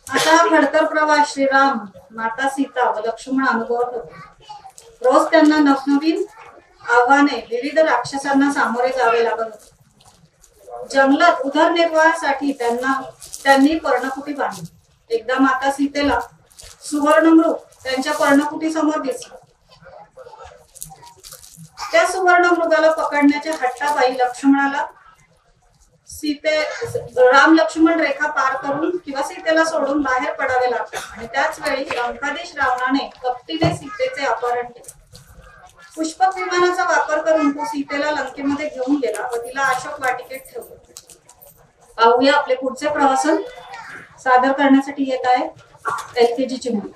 असा हा खडतर प्रवास श्रीराम, माता सीता व लक्ष्मण अनुभवत होते. रोज त्यांना नवनवीन आव्हाने, विविध राक्षसांना सामोरे जावे लागत होते. जंगलात उदरनिर्वाहासाठी त्यांनी पर्णकुटी बांधली. एकदा माता सीतेला सुवर्णमृग त्यांच्या पर्णकुटी समोर दिसलं. त्या सुवर्णमृगाला पकडण्याच्या हट्टापायी लक्ष्मणाला राम लक्ष्मण रेखा पार करून किंवा सीतेला सोडून बाहेर पडावे लागले आणि त्याच वेळी लंकाधीश रावणाने कपटीने सीतेचे अपहरण केले. पुष्पक विमानाचा वापर करून तो सीतेला लंकेमध्ये घेऊन गेला व तिला अशोक वाटिकेत ठेवले. पाहूया आपले पुढचे प्रवासन सादर करण्यासाठी येत आहे LKG ची मुलं.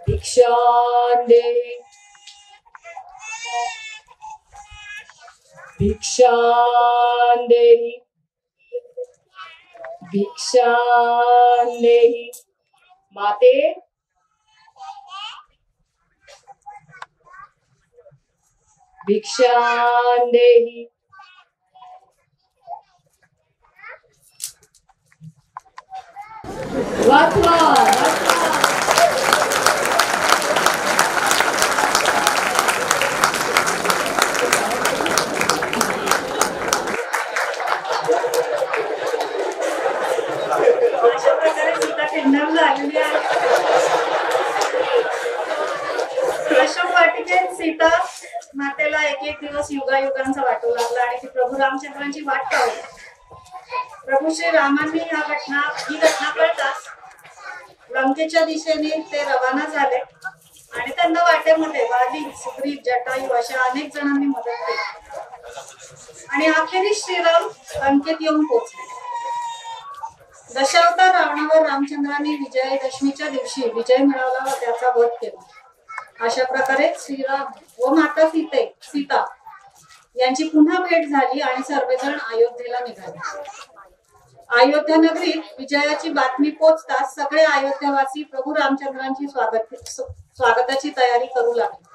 भिक्षांदेहि भिक्षांदेहि भिक्षांदेहि माते भिक्षांदेहि वाचवा अशा प्रकारे सीता किडनॅप झालेली आहे. अशोक वाटिकेत सीता मातेला एक दिवस युगायुगांचा वाटू लागला आणि ती प्रभू रामचंद्रांची वाट पाहली. प्रभू श्री रामांनी ही घटना कळताच लंकेच्या दिशेने ते रवाना झाले आणि त्यांना वाटेमध्ये वाली, सुग्रीव, जटायू अशा अनेक जणांनी मदत केली आणि अखेरीस श्रीराम लंकेत येऊन पोहोचले. दशावतार रावणावर रामचंद्रांनी विजयादशमीच्या दिवशी विजय मिळवला व त्याचा वध केला. अशा प्रकारे श्रीराम व माता सीता यांची पुन्हा भेट झाली आणि सर्वजण अयोध्येला निघाले. अयोध्या नगरीत विजयाची बातमी पोचताच सगळे अयोध्यावासी प्रभू रामचंद्रांची स्वागताची तयारी करू लागले.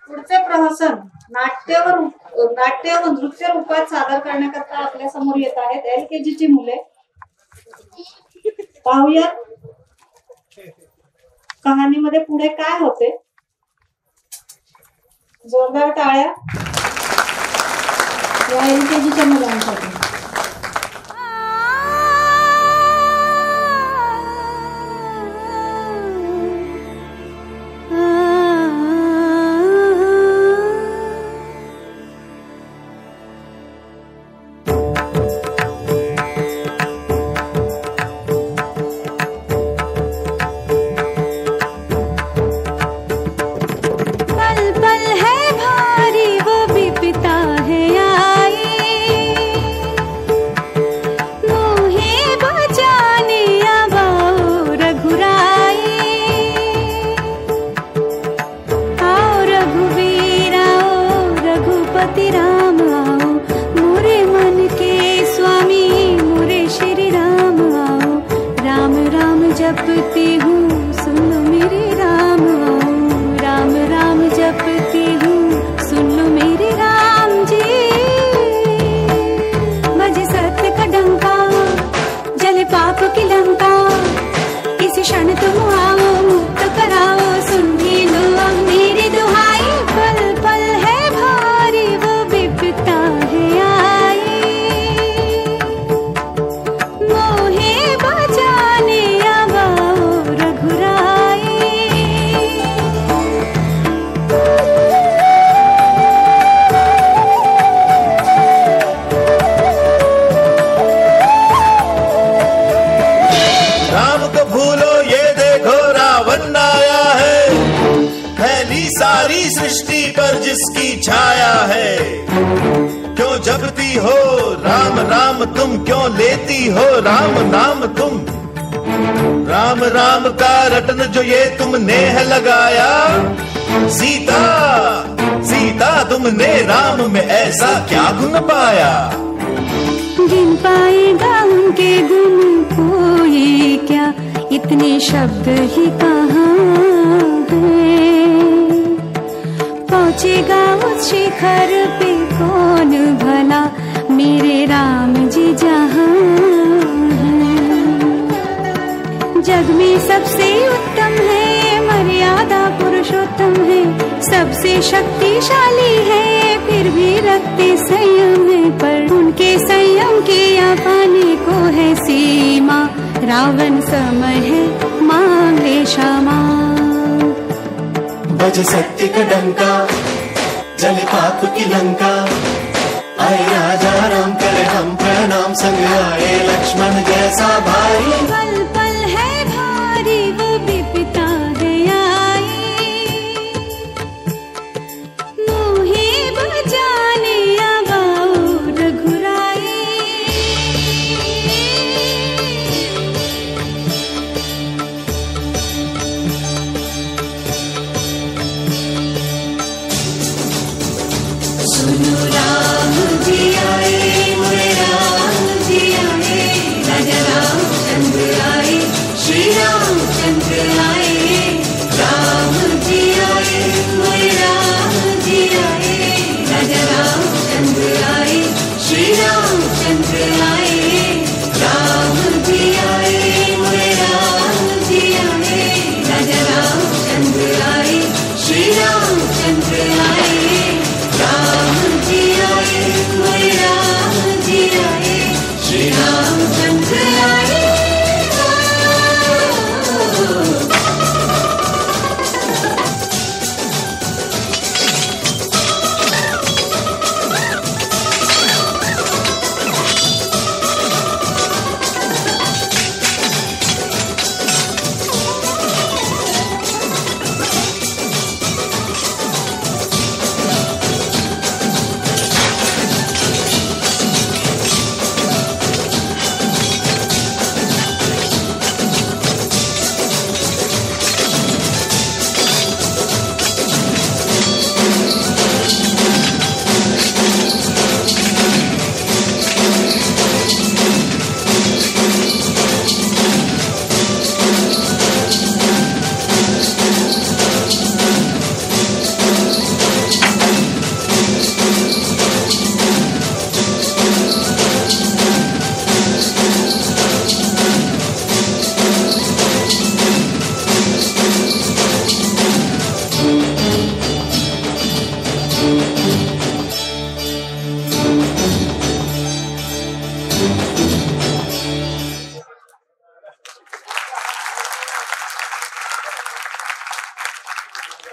पुढचे प्रहसन नाट्य व नृत्य रूपात सादर करण्याकरता आपल्या समोर येत आहेत LKG ची मुले. पाहूया कहाणीमध्ये पुढे काय होते. जोरदार टाळ्या या LKG च्या मुलांसाठी. जपती हूँ सुन लो मेरे राम, राम राम जपती हूँ सुन लो मेरे राम जी। बजे सत्य का डंका जले पाप की लंका, किसी क्षण तुम आओ मुक्त कराओ, सुन भी लो अब मेरी दुहाई। पल पल है भारी वो विपता है आई, मोहे बचाने अब आओ रघुराई। राम को भूलो ये देखो रावण आया है, फैली सारी सृष्टि पर जिसकी छाया है। क्यों जपती हो राम राम तुम, क्यों लेती हो राम नाम तुम। राम राम का रटन जो ये तुमने है लगाया, सीता सीता तुमने राम में ऐसा क्या गुण पाया। गिन पाएगा उनके गुण कोई क्या, इतने शब्द ही कहाँ हैं। पहुँचेगा उस शिखर पे कौन भला, मेरे राम जी जहाँ जग में सबसे उत्तम है, मर्यादा पुरुषोत्तम है, सबसे शक्तिशाली है, फिर भी रखते संयम है, पर उनके संयम के या पाने को है सीमा। रावण समय है, मांग ले क्षमा। बज सत्य का डंका, जले पाप की लंका, आए राजा राम करे हम प्रणाम, संग आए लक्ष्मण जैसा भाई। पल पल है भारी वो विपदा है आई, मोहे बजाने आवाओ रघुराई। सुनो राम जी आए, मोरे राम जी आए, राजा रामचंद्र आए, श्री रामचंद्र आए। राम जी आए, मोरे राम जी आए, राजा रामचंद्र आए, श्री रामचंद्र आए। राम जी आए, मोरे राम जी आए, राजा रामचंद्र आए, श्री रामचंद्र आए। राम जी आए, मोरे राम जी आए, श्री रामचंद्र आए।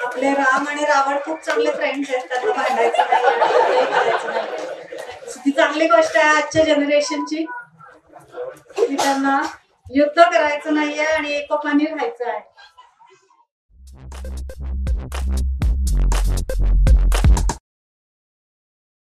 आपले राम आणि रावण खूप चांगले फ्रेंड्स आहेत, त्यांना भांडायचं नाही, काही करायचं नाही। ती चांगली गोष्ट आहे आजच्या जनरेशनची, की त्यांना युद्ध करायचं नाहीये आणि एकोपाने राहायचं आहे।